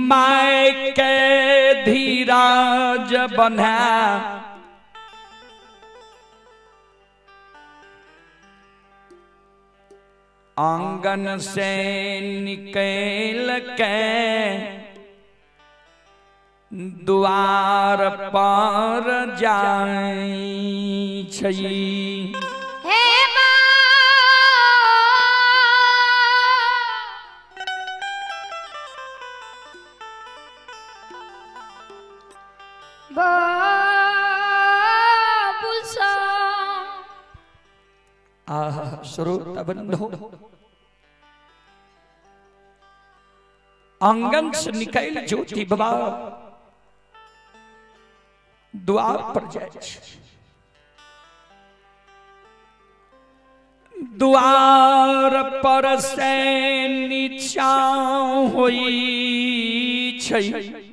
My के धीराज बन्हा आंगन से निकल के द्वार पर जाई छई। श्रोता बंधु आंगन से निकल ज्योति बाबा द्वार पर जाए। द्वार पर से नीचा होई छई।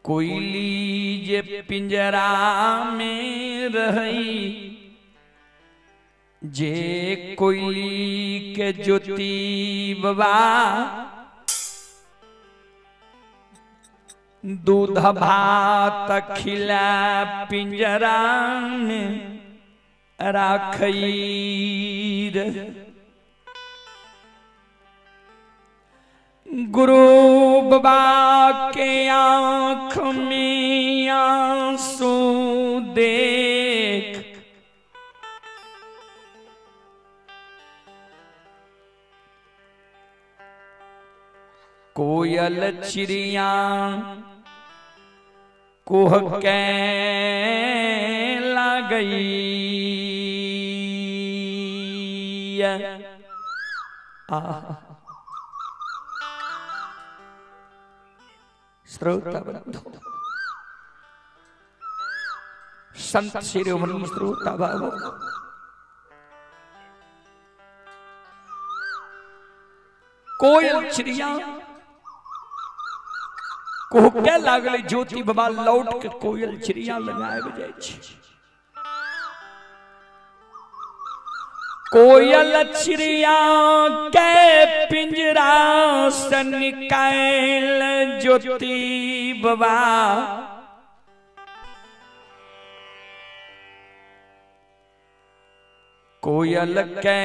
कोयली जे पिंजरा में रही जे कोयली के ज्योति बाबा दूध भात खिला पिंजरा में राखई रे। गुरु बाबा के आंख में आंसू देख कोयल चिड़िया कुह के लगई। श्रोता बंधु संत शिरोमणि श्रोता बाबू कोयल चिड़िया कोहके लागले ज्योति बाबा लौट के कोयल चिड़िया लगाए बजाय छी। कोयल चिड़िया के पिंजरा से निकाल ज्योति बाबा कोयल के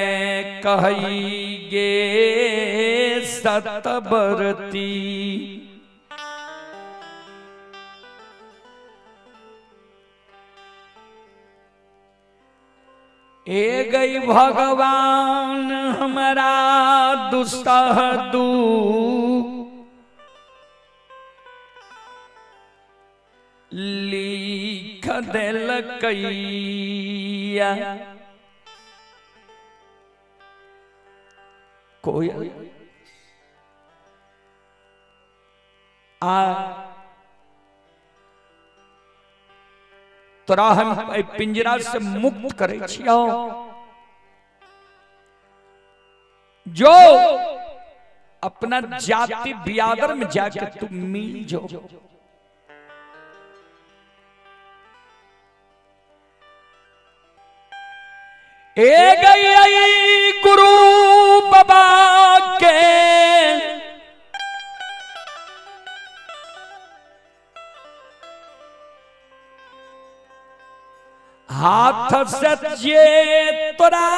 कही गे सतबरती। ए गई भगवान हमारा दुस्सह दुख लिख दिल कैया। कोयल तोरा हम पिंजरा से मुक्त करे छियो। जो अपना जाति बियादर में जाके तुम मिल जो। ए गई गुरु बाबा के हाथ से जे तोरा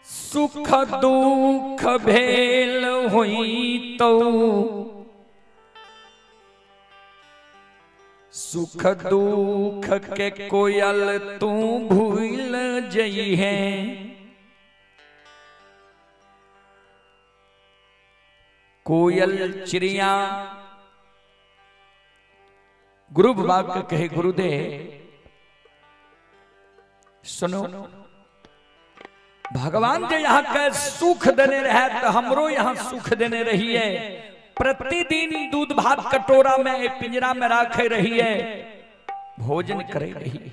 सुख दुख भेल होई तो सुख दुख के कोयल तू भूल जई है। कोयल चिड़िया गुरु बाबा के कहे गुरुदेव सुनो भगवान जो यहाँ के सुख देने रहे तो हमरो यहाँ सुख देने रही है। प्रतिदिन दूध भात कटोरा में पिंजरा में रखे रही है, भोजन करे रही है।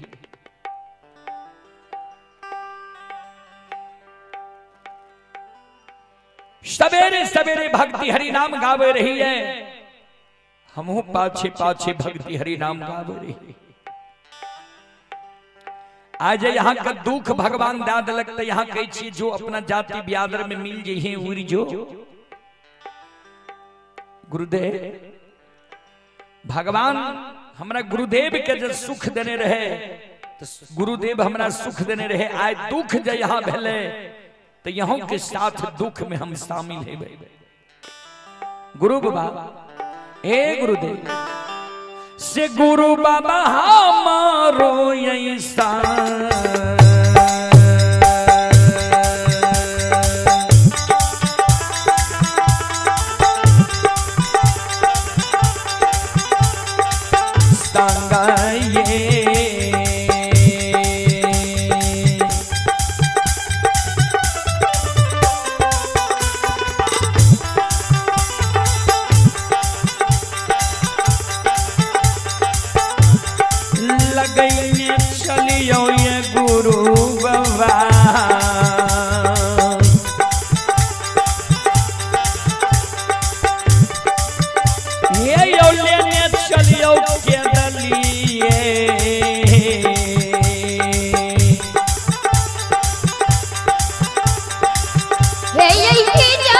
सवेरे सवेरे भक्ति हरि नाम गावे रही है, हमहु पाछे पाछे भक्ति हरि नाम गावे रही। आज यहाँ का दुख भगवान दाद लगता यहाँ कही चीज जो अपना जाति ब्यादर में मिल जाइए उरी जो गुरुदेव भगवान हमरा गुरुदेव के जो सुख देने रहे तो गुरुदेव हमरा सुख देने रहे आज दुख जो यहाँ भेले तो यहाँ के साथ दुख में हम शामिल है गुरु बाबा ए गुरुदेव से गुरु बाबा हमारो ऐसा चलियो ये गुरु बाबा ये यो लेने चलियो के दलिए हे यही जा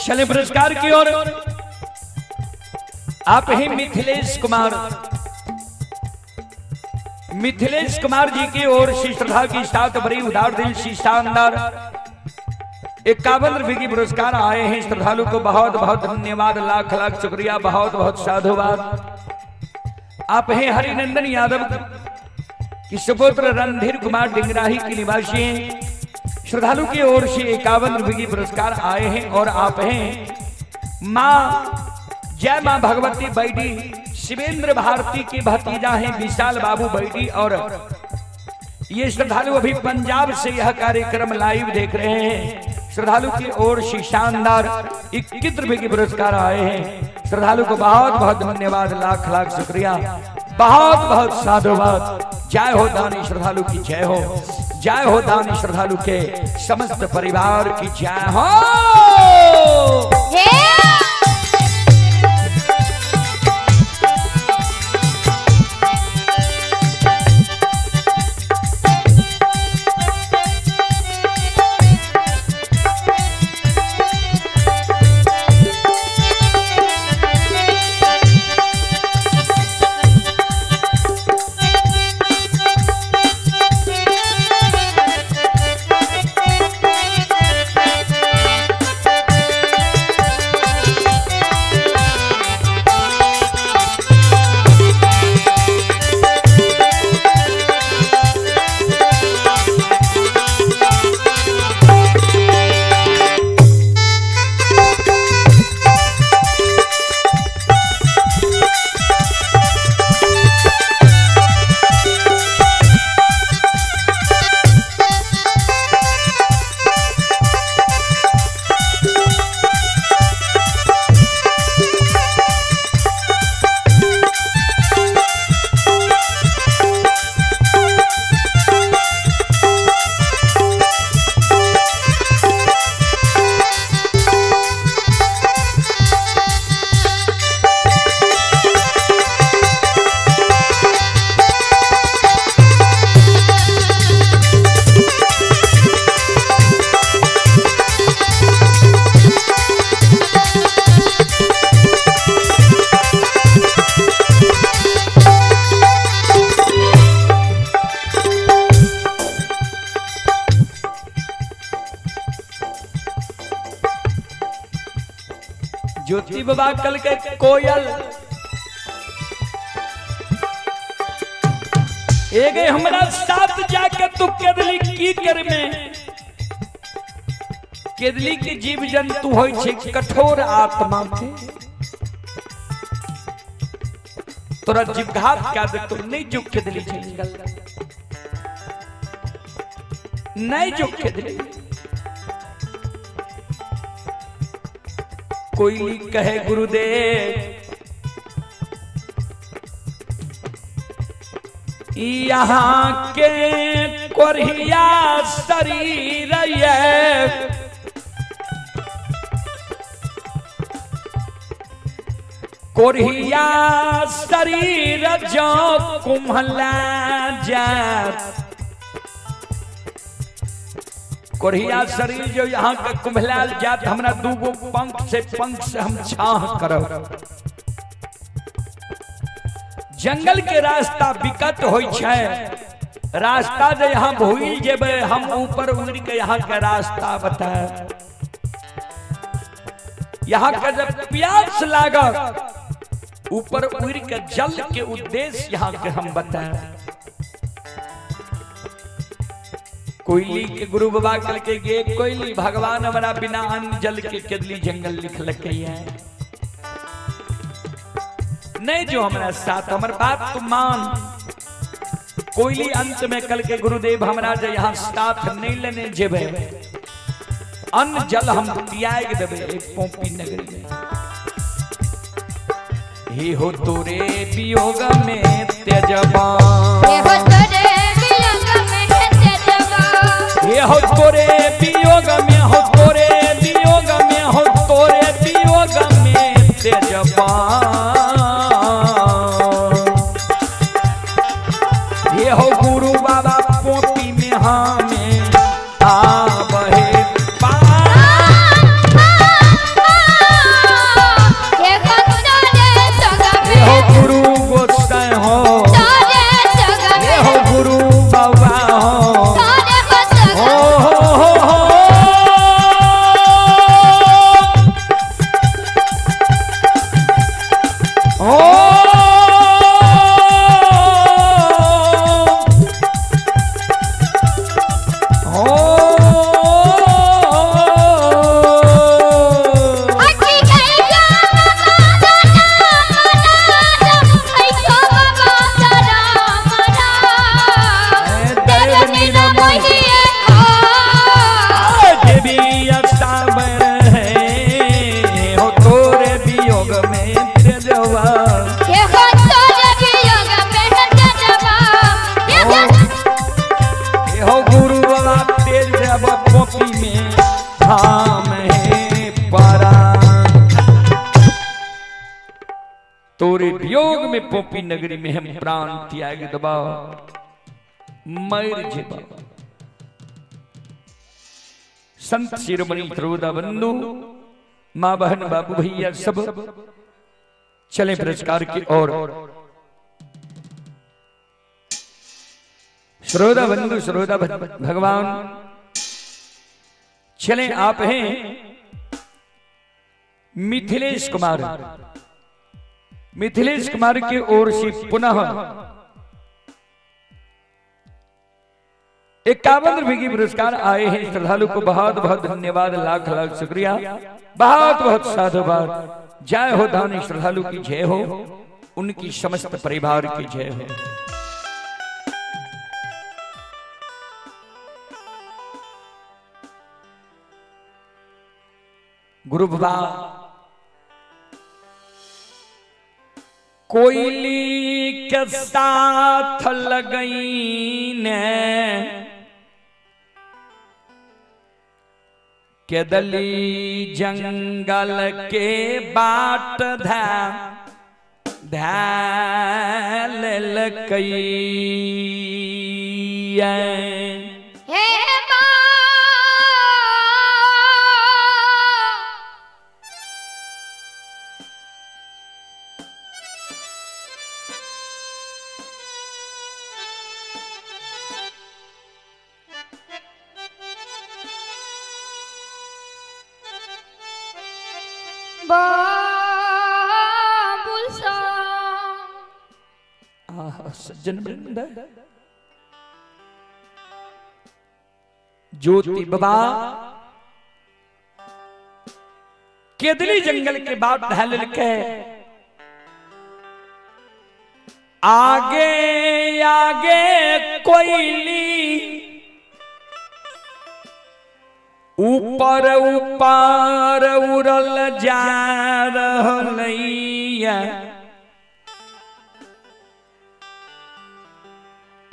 चले पुरस्कार की ओर आप ही मिथिलेश कुमार जी की ओर श्री श्रद्धा की साथ बड़ी उदार दिल शी शानदार 51 रुपए की पुरस्कार आए हैं। श्रद्धालु को बहुत बहुत धन्यवाद, लाख लाख शुक्रिया, बहुत बहुत साधुवाद। आप हैं हरिनंदन यादव की सुपुत्र रणधीर कुमार डिंगराही की निवासी हैं। श्रद्धालु की ओर से 51 रुपए की पुरस्कार आए हैं और आप हैं जय मां भगवती बैडी शिवेंद्र भारती की भतीजा हैं विशाल बाबू बैडी। और ये श्रद्धालु अभी पंजाब से यह कार्यक्रम लाइव देख रहे हैं। श्रद्धालु की ओर से शानदार 21 रुपए की पुरस्कार आए हैं। श्रद्धालु को बहुत बहुत धन्यवाद, लाख लाख शुक्रिया, बहुत बहुत साधुवाद। जय हो दानी श्रद्धालु की जय हो, जय हो दानी श्रद्धालु के समस्त परिवार की जय हो। ज्योति बाबा कल के कोयल एक हमारा साथ जाके तू केदली की कर में केदली के जीव जंतु होय छे कठोर आत्मा के तोरा जिघात क्या दे तुम नहीं जो केदली जंगल नहीं जो केदली कोई कहे गुरुदेव यहाँ के कोरिया शरीर ये कोरिया शरीर जो कुम्हला जात कोरिया शरीर जो यहाँ का कुम्हलाल जात हमरा दूगो पंख से हम छाह करब जंगल के रास्ता विकट होय छै रास्ता जे यहाँ भूल जेबे हम ऊपर उड़ के यहाँ का रास्ता बताए यहाँ का जब प्यास लागत ऊपर उड़ के जल के उद्देश्य यहाँ के हम बताए कोयली के गुरु बाबा कल के गे कोयली भगवान हमारा बिना अन्न जल के केदली जंगल लिखलक है नहीं जो हमारा साथ हमार बात तू मान कोयली अंत में कल के गुरुदेव हमारा जो यहाँ साथ नहीं लेने जेबे अन्न जल हम त्याग देबे एक पोपी नगरी में हे हो तोरे वियोग में त्यजबा ये हो तोरे वियोग में हो तोरे वियोग में हो तोरे वियोग में त्यजबा ये हो गुरु बाबा पोपी में हमें आबहे ये हो गुरु गोसाई हो ये हो गुरु बाबा तोरे वियोग में पोपी नगरी में हम प्राण त्याग दबा मर जेबा संत शिरोमणि त्रोदा बंधु माँ बहन बाबू भैया सब चले पुरस्कार की ओर श्रोदा बंधु श्रोदा भगवान चले आप हैं मिथिलेश कुमार की ओर से पुनः 51 रुपए पुरस्कार आए हैं श्रद्धालु को बहुत बहुत धन्यवाद लाख लाख शुक्रिया बहुत बहुत साधुवाद जय हो दानी श्रद्धालु की जय हो उनकी समस्त परिवार की जय हो गुरु बाबा कोयली के साथ लगई ने केदली जंगल के बाट धैल कई बाबू सा सज्जन वृंद ज्योति बाबा केदली जंगल के बाद ढल के आगे आगे कोयली ऊपर ऊपर उड़ल जा रहलैया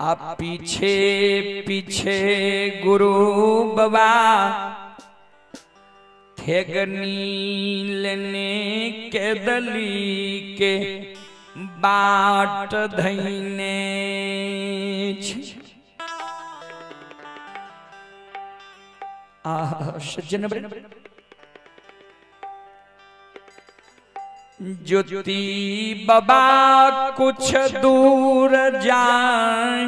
आ पीछे पीछे गुरु बाबा ठेगनी लेने केदली के बाट धैने सज्जन ज्योति बाबा कुछ दूर जाए